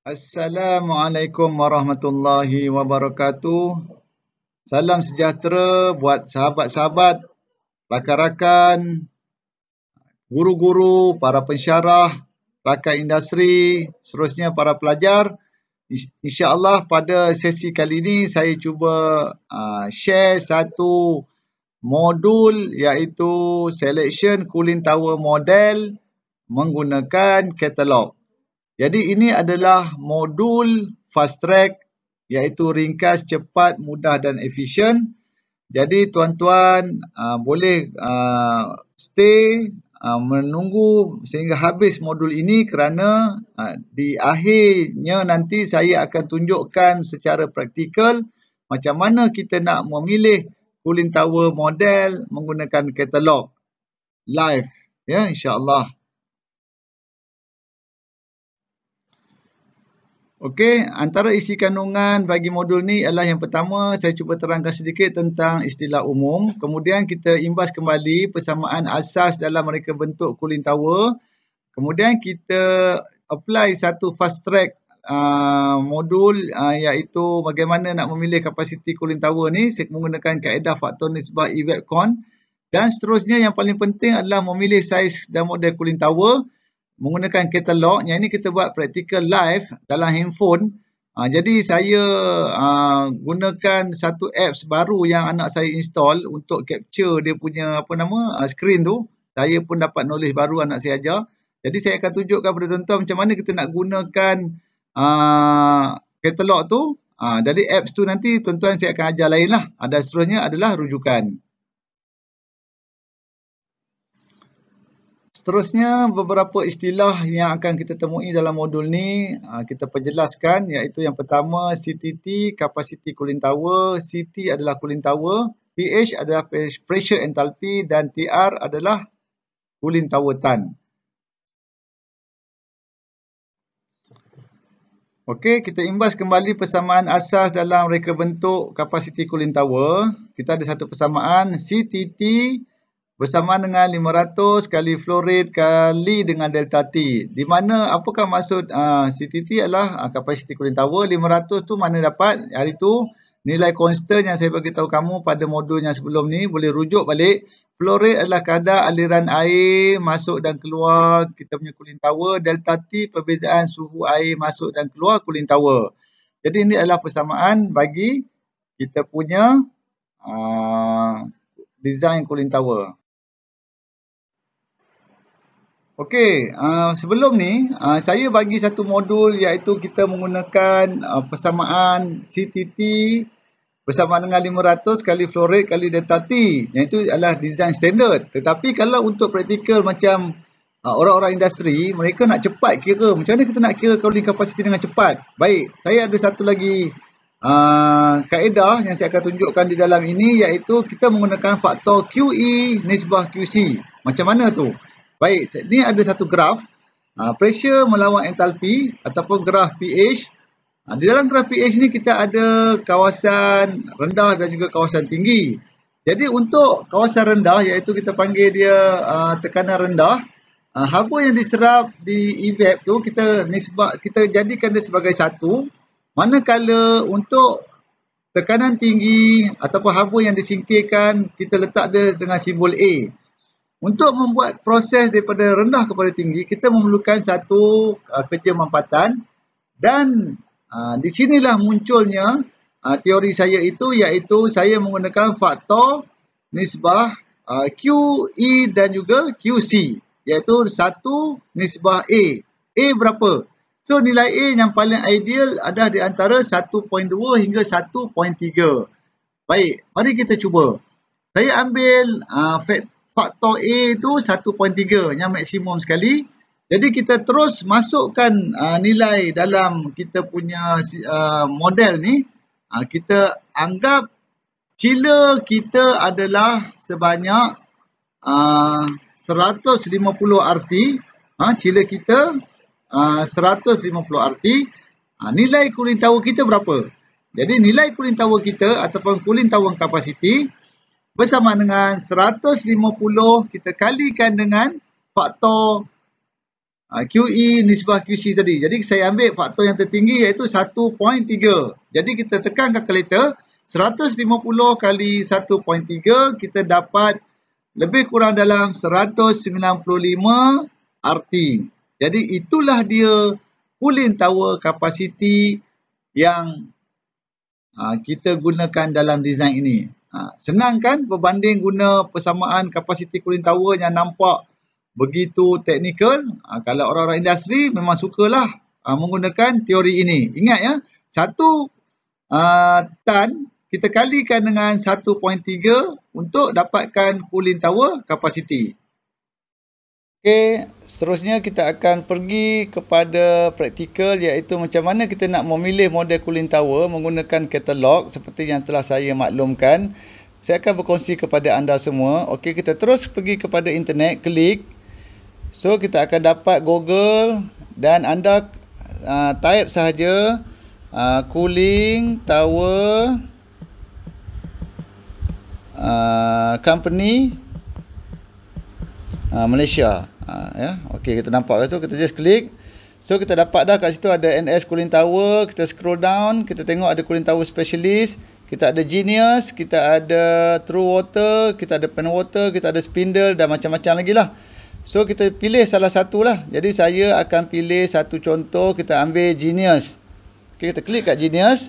Assalamualaikum warahmatullahi wabarakatuh. Salam sejahtera buat sahabat-sahabat, rakan-rakan, guru-guru, para pensyarah, rakan industri, seterusnya para pelajar. InsyaAllah pada sesi kali ini saya cuba share satu modul iaitu Selection Cooling Tower Model menggunakan katalog. Jadi ini adalah modul fast track iaitu ringkas, cepat, mudah dan efisien. Jadi tuan-tuan boleh stay menunggu sehingga habis modul ini kerana di akhirnya nanti saya akan tunjukkan secara praktikal macam mana kita nak memilih cooling tower model menggunakan katalog live ya, insya-Allah. Okey, antara isi kandungan bagi modul ni adalah yang pertama saya cuba terangkan sedikit tentang istilah umum. Kemudian kita imbas kembali persamaan asas dalam mereka bentuk cooling tower. Kemudian kita apply satu fast track modul iaitu bagaimana nak memilih kapasiti cooling tower ni menggunakan kaedah faktor nisbah EVAPCON. Dan seterusnya yang paling penting adalah memilih saiz dan model cooling tower menggunakan katalog. Yang ini kita buat practical live dalam handphone. Jadi saya gunakan satu apps baru yang anak saya install untuk capture dia punya screen tu. Saya pun dapat knowledge baru anak saya ajar. Jadi saya akan tunjukkan kepada tuan-tuan macam mana kita nak gunakan katalog tu. Dari apps tu nanti tuan-tuan saya akan ajar lain lah. Dan seterusnya adalah rujukan. Seterusnya beberapa istilah yang akan kita temui dalam modul ni kita perjelaskan iaitu yang pertama CTT, Capacity Cooling Tower, CT adalah cooling tower, pH adalah pressure enthalpy dan TR adalah cooling tower tan. Okey, kita imbas kembali persamaan asas dalam reka bentuk Capacity Cooling Tower. Kita ada satu persamaan CTT bersamaan dengan 500 kali flow rate kali dengan delta T. Di mana apakah maksud CTT adalah capacity cooling tower. 500 tu mana dapat? Hari tu nilai constant yang saya bagi tahu kamu pada modul yang sebelum ni boleh rujuk balik. Flow rate adalah kadar aliran air masuk dan keluar kita punya cooling tower. Delta T perbezaan suhu air masuk dan keluar cooling tower. Jadi ini adalah persamaan bagi kita punya design cooling tower. Okey, sebelum ni saya bagi satu modul iaitu kita menggunakan persamaan CTT bersamaan dengan 500 kali flow rate kali delta T. Yang itu adalah design standard. Tetapi kalau untuk praktikal macam orang-orang industri, mereka nak cepat kira. Macam mana kita nak kira cooling capacity dengan cepat? Baik, saya ada satu lagi kaedah yang saya akan tunjukkan di dalam ini iaitu kita menggunakan faktor QE nisbah QC. Macam mana tu? Baik, ni ada satu graf pressure melawan entalpi ataupun graf pH. Di dalam graf pH ni kita ada kawasan rendah dan juga kawasan tinggi. Jadi untuk kawasan rendah iaitu kita panggil dia tekanan rendah, haba yang diserap di evap tu kita jadikan dia sebagai 1. Manakala untuk tekanan tinggi ataupun haba yang disingkirkan kita letak dia dengan simbol A. Untuk membuat proses daripada rendah kepada tinggi, kita memerlukan satu kerja mampatan dan di sinilah munculnya teori saya itu iaitu saya menggunakan faktor nisbah QE dan juga QC iaitu 1 nisbah A. A berapa? So nilai A yang paling ideal ada di antara 1.2 hingga 1.3. Baik, mari kita cuba. Saya ambil faktor A itu 1.3 yang maksimum sekali. Jadi kita terus masukkan nilai dalam kita punya model ni. Kita anggap chiller kita adalah sebanyak 150 RT. Chiller kita 150 RT. Nilai cooling tower kita berapa? Jadi nilai cooling tower kita ataupun cooling tower capacity bersama dengan 150 kita kalikan dengan faktor QE nisbah QC tadi. Jadi saya ambil faktor yang tertinggi iaitu 1.3. Jadi kita tekan kalkulator 150 kali 1.3 kita dapat lebih kurang dalam 195 RT. Jadi itulah dia cooling tower capacity yang kita gunakan dalam design ini. Senang kan berbanding guna persamaan kapasiti cooling tower yang nampak begitu teknikal. Kalau orang-orang industri memang sukalah menggunakan teori ini. Ingat ya, 1 tan kita kalikan dengan 1.3 untuk dapatkan cooling tower kapasiti. Okey, seterusnya kita akan pergi kepada praktikal, iaitu macam mana kita nak memilih model cooling tower menggunakan katalog seperti yang telah saya maklumkan. Saya akan berkongsi kepada anda semua. Okey, kita terus pergi kepada internet, klik. So kita akan dapat Google dan anda type sahaja cooling tower company Malaysia. Ya, okey, kita nampak tu, kita just klik. So kita dapat dah kat situ ada NS Cooling Tower. Kita scroll down, kita tengok ada Cooling Tower Specialist, kita ada Genius, kita ada True Water, kita ada Pen Water, kita ada Spindle dan macam-macam lagi lah. So kita pilih salah satu lah. Jadi saya akan pilih satu contoh, kita ambil Genius. Okay, kita klik kat Genius.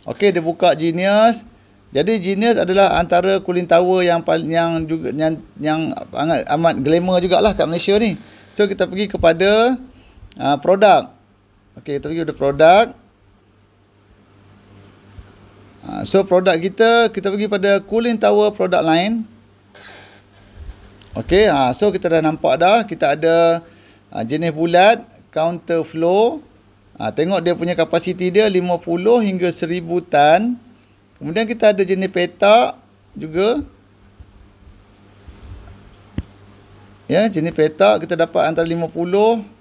Okay, dia buka Genius. Jadi Genius adalah antara cooling tower yang amat glamour jugalah kat Malaysia ni. So kita pergi kepada produk. Okay, kita pergi kepada produk. So produk kita pergi pada cooling tower product line. Okay, so kita dah nampak dah, kita ada jenis bulat, counter flow. Tengok dia punya kapasiti dia 50 hingga 1000 tan. Kemudian kita ada jenis petak juga. Ya, jenis petak kita dapat antara 50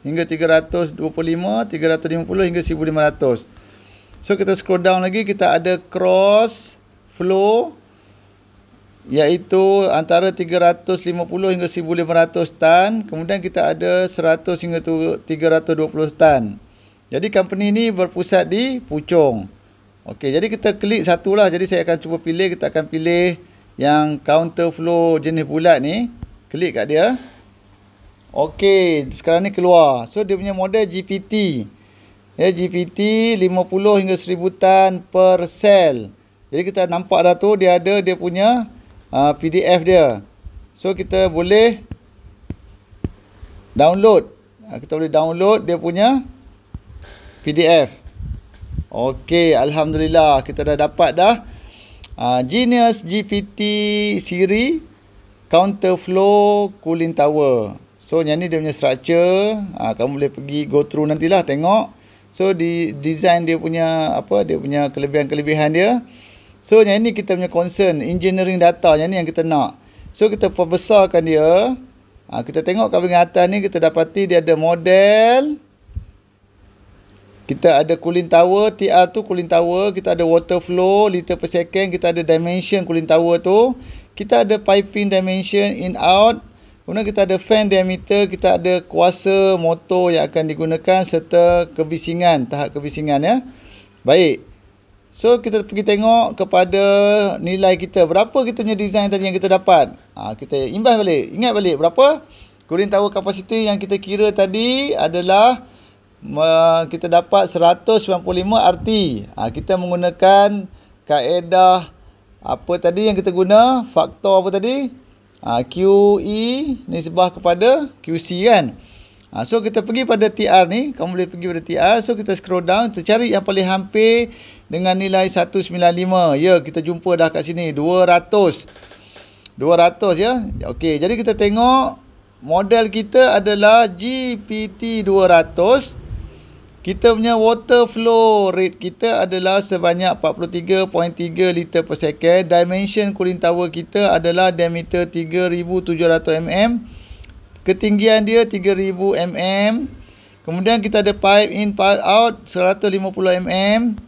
hingga 325, 350 hingga 1500. So kita scroll down lagi, kita ada cross flow, iaitu antara 350 hingga 1500 tan. Kemudian kita ada 100 hingga 320 tan. Jadi company ni berpusat di Puchong. Okey, jadi kita klik satulah. Jadi saya akan cuba pilih, kita akan pilih yang counter flow jenis bulat ni. Klik kat dia. Okey, sekarang ni keluar. So dia punya model GPT. Ya, GPT 50 hingga 1000 tan per sel. Jadi kita nampak dah tu dia ada dia punya PDF dia. So kita boleh download. Kita boleh download dia punya PDF. Okey, alhamdulillah kita dah dapat dah Genius GPT Siri counter flow cooling tower. So yang ni dia punya structure. Kamu boleh pergi go through nantilah tengok. So di design dia punya dia punya kelebihan-kelebihan dia. So yang ni kita punya concern, engineering data, yang ni yang kita nak. So kita perbesarkan dia. Kita tengok kat bahagian atas ni, kita dapati dia ada model. Kita ada cooling tower, TR tu cooling tower, kita ada water flow, liter per second, kita ada dimension cooling tower tu. Kita ada piping dimension in out. Kemudian kita ada fan diameter, kita ada kuasa motor yang akan digunakan serta kebisingan, tahap kebisingan ya. Baik. So kita pergi tengok kepada nilai kita. Berapa kita punya design tadi yang kita dapat? Kita imbas balik. Ingat balik berapa? Cooling tower capacity yang kita kira tadi adalah kita dapat 195 RT. Kita menggunakan kaedah apa tadi yang kita guna? Faktor apa tadi? QE nisbah kepada QC kan. So kita pergi pada TR ni, kamu boleh pergi pada TR. So kita scroll down, kita cari yang paling hampir dengan nilai 195. Ya, kita jumpa dah kat sini 200 ya. Okey, jadi kita tengok model kita adalah GPT 200. Kita punya water flow rate kita adalah sebanyak 43.3 liter per second. Dimension cooling tower kita adalah diameter 3700 mm. Ketinggian dia 3000 mm. Kemudian kita ada pipe in, pipe out 150 mm.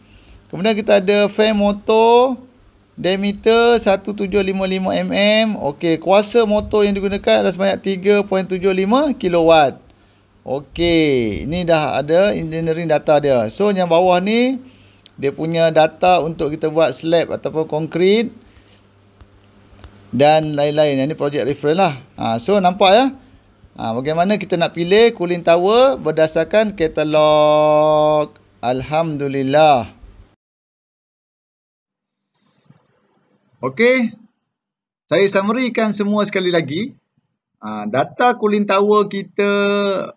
Kemudian kita ada fan motor diameter 1755 mm. Okey, kuasa motor yang digunakan adalah sebanyak 3.75 kW. Okey, ini dah ada engineering data dia. So yang bawah ni dia punya data untuk kita buat slab ataupun konkrit dan lain-lain. Ini project reference lah. So nampak ya. Bagaimana kita nak pilih cooling tower berdasarkan katalog. Alhamdulillah. Okey. Saya summarykan semua sekali lagi. Data cooling tower kita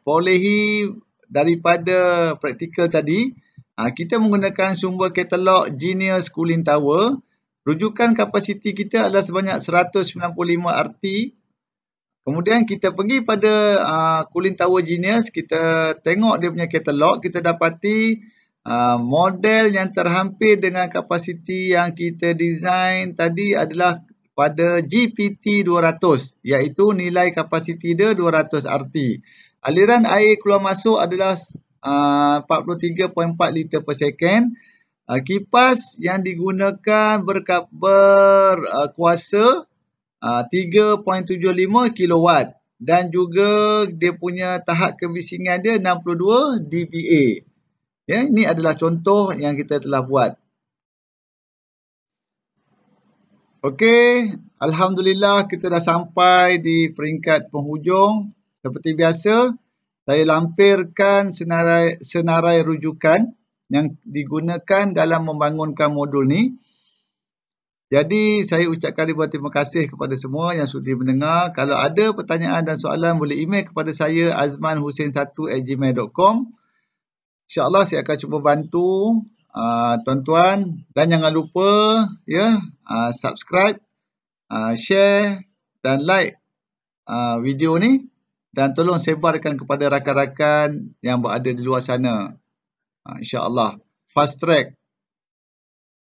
perolehi daripada praktikal tadi. Kita menggunakan sumber katalog Genius Cooling Tower. Rujukan kapasiti kita adalah sebanyak 195 RT. Kemudian kita pergi pada Cooling Tower Genius, kita tengok dia punya katalog, kita dapati model yang terhampir dengan kapasiti yang kita design tadi adalah pada GPT 200, iaitu nilai kapasiti dia 200 RT. Aliran air keluar masuk adalah 43.4 liter per second. Kipas yang digunakan berkuasa 3.75 kilowatt dan juga dia punya tahap kebisingan dia 62 dBA. Ya, ini adalah contoh yang kita telah buat. Okey, alhamdulillah kita dah sampai di peringkat penghujung. Seperti biasa, saya lampirkan senarai rujukan yang digunakan dalam membangunkan modul ni. Jadi saya ucapkan ribuan terima kasih kepada semua yang sudi mendengar. Kalau ada pertanyaan dan soalan boleh email kepada saya azmanhusein1@gmail.com. InsyaAllah saya akan cuba bantu tuan-tuan, dan jangan lupa ya subscribe, share dan like video ni, dan tolong sebarkan kepada rakan-rakan yang berada di luar sana. InsyaAllah fast track